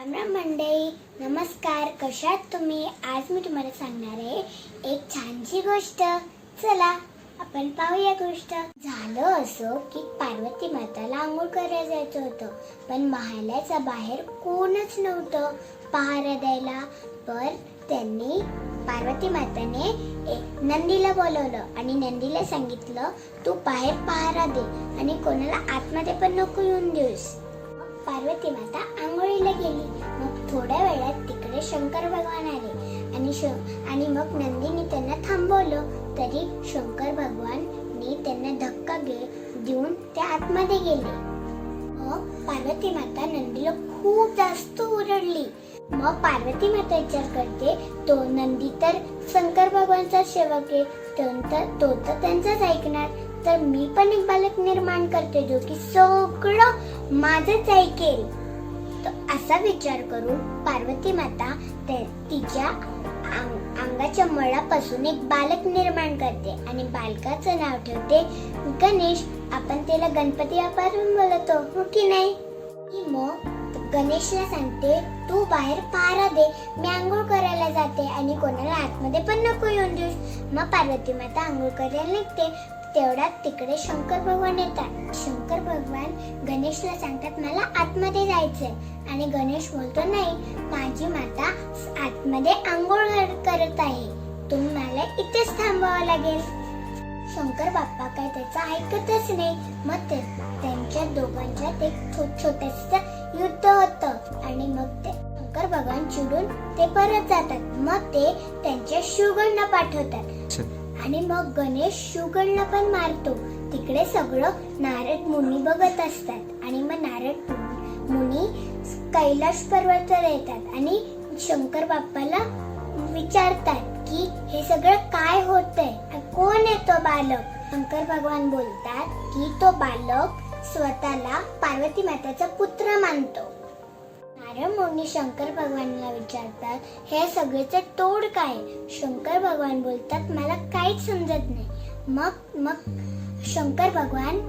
राम राम मंडळी, नमस्कार. कशा आहात तुम्ही? आज मी तुम्हाला सांगणार आहे एक छानशी गोष्ट. चला आपण पाहूया गोष्ट. झालं असं की पार्वती माताला आंघोळ करायला जायचं होतं, पण महालाच्या बाहेर कोणच नव्हतं पहारा द्यायला. पण त्यांनी पार्वती माताने नंदीला बोलवलं आणि नंदीला सांगितलं, तू बाहेर पहारा दे आणि कोणाला आतमध्ये पण नको येऊन देऊस. पार्वती माता आंघोळीला गेली. मग थोड्या वेळात तिकडे शंकर भगवान आले आणि मग नंदीने त्यांना थांबवलं, तरी शंकर भगवानने त्यांना धक्का देऊन त्या आतमध्ये गेले. मग पार्वती माता नंदीला खूप जास्त ओरडली. मग पार्वती माता विचार करते, तो नंदी तर शंकर भगवानचा सेवक आहे, तो तर त्यांचाच ऐकणार, तर मी पण एक बालक निर्माण करते जो की सगळं माझंच ऐकेल. तर असा विचार करून पार्वती माता तिच्या अंगाच्या मळापासून एक बालक निर्माण करते आणि बालकाचं नाव ठेवते गणेश. आपण त्याला गणपती बाप्पावरून बोलतो, हो की नाही? मग गणेशला सांगते, तू बाहेर पहारा दे, मी आंघोळ करायला जाते आणि कोणाला आतमध्ये पण नको येऊन देऊस. मग पार्वती माता आंघोळ करायला निघते. तेवढ्यात तिकडे शंकर भगवान येतात. शंकर भगवान गणेशला सांगतात, मला आतमध्ये जायचंय. आणि गणेश बोलतो, नाही, माझी माता आतमध्ये आंघोळ करत आहे, तुम्ही मला इथेच थांबावं लागेल. शंकर बाप्पा काय त्याचं ऐकतच नाही. मग त्यांच्या दोघांच्यात एक छोटंसं युद्ध होतं आणि मग ते शंकर भगवान चिडून ते परत जातात. मग ते त्यांच्या शिवगणला पाठवतात आणि मग गणेश शिवगणला पण मारतो. तिकडे सगळं नारद मुनी बघत असतात आणि मग नारद मुनी कैलाश पर्वतावर येतात आणि शंकर बाप्पाला विचारतात की हे सगळं काय होतंय, कोण आहे तो बालक. शंकर भगवान बोलतात की तो बालक स्वतःला पार्वती मातेचा पुत्र मानतो. नारद मुनी शंकर भगवानला विचारतात, हे सगळ्याचं तोड काय? शंकर भगवान बोलतात, मला काहीच समजत नाही. मग शंकर भगवान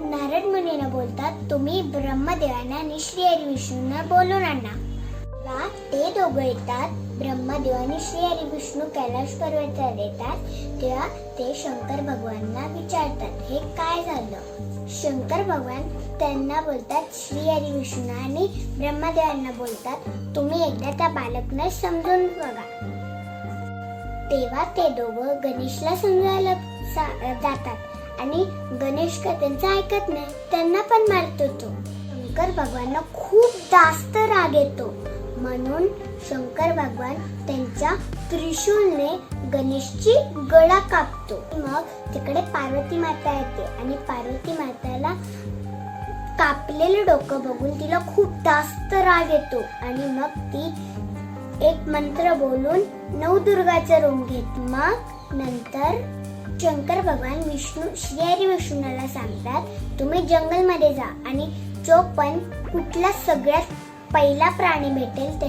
नारद मुनीला बोलतात, तुम्ही ब्रह्मदेवांना आणि श्रीहरी विष्णूंना बोलून आणा. ते दोघं येतात. ब्रह्मदेव आणि श्रीहरी विष्णू कैलाश पर्वतावर येतात. तेव्हा ते शंकर भगवानला विचारतात, हे काय झालं? शंकर भगवान त्यांना बोलतात, श्रीहरी विष्णू आणि ब्रह्मदेवांना बोलतात, तुम्ही एकदा त्या बालकला समजून बघा. तेव्हा ते दोघं गणेशला समजायला जातात आणि गणेश का त्यांचं ऐकत नाही, त्यांना पण मारतो. तो शंकर भगवानला खूप जास्त राग येतो. म्हणून शंकर भगवान त्यांच्या त्रिशूलने गणेशची गळा कापतो. मग तिकडे पार्वती माता येते आणि पार्वती माताला कापलेलं डोकं बघून तिला खूप जास्त राग येतो आणि मग ती एक मंत्र बोलून नवदुर्गाचं रूप घेते. मग नंतर शंकर भगवान श्रीहरी विष्णूला सांगतात, तुम्ही जंगलमध्ये जा आणि जो पण कुठला सगळ्यात पहिला प्राणी भेटेल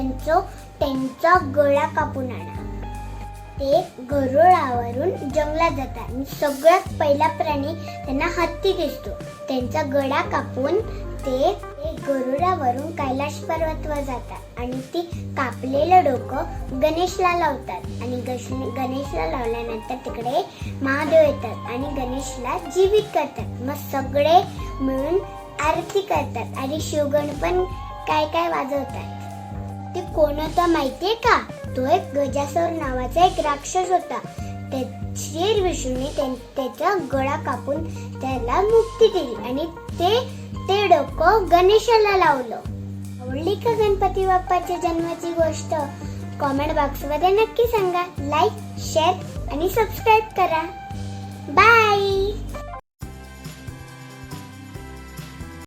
त्यांचा गळा कापून आणा. ते गरुडावरून जंगलात जातात आणि सगळ्यात पहिला प्राणी त्यांना हत्ती दिसतो. त्यांचा गळा कापून ते गरुडावरून कैलाश पर्वतावर जातात आणि ती कापलेलं डोकं गणेशला लावतात आणि गणेशला लावल्यानंतर तिकडे महादेव येतात आणि गणेशला जीवित करतात. मग सगळे मिळून आरती करतात आणि शिवगण पण काय काय वाजवतात. ते कोण होता माहितीये का? तो एक गजासुर नावाचा एक राक्षस होता. श्री विष्णूने त्याचा गळा कापून त्याला मुक्ती दिली आणि ते डोकं गणेशाला लावलं. आवडली का गणपती बाप्पाच्या जन्माची गोष्ट? कॉमेंट बॉक्स मध्ये नक्की सांगा. लाईक, शेअर आणि सबस्क्राईब करा. बाय.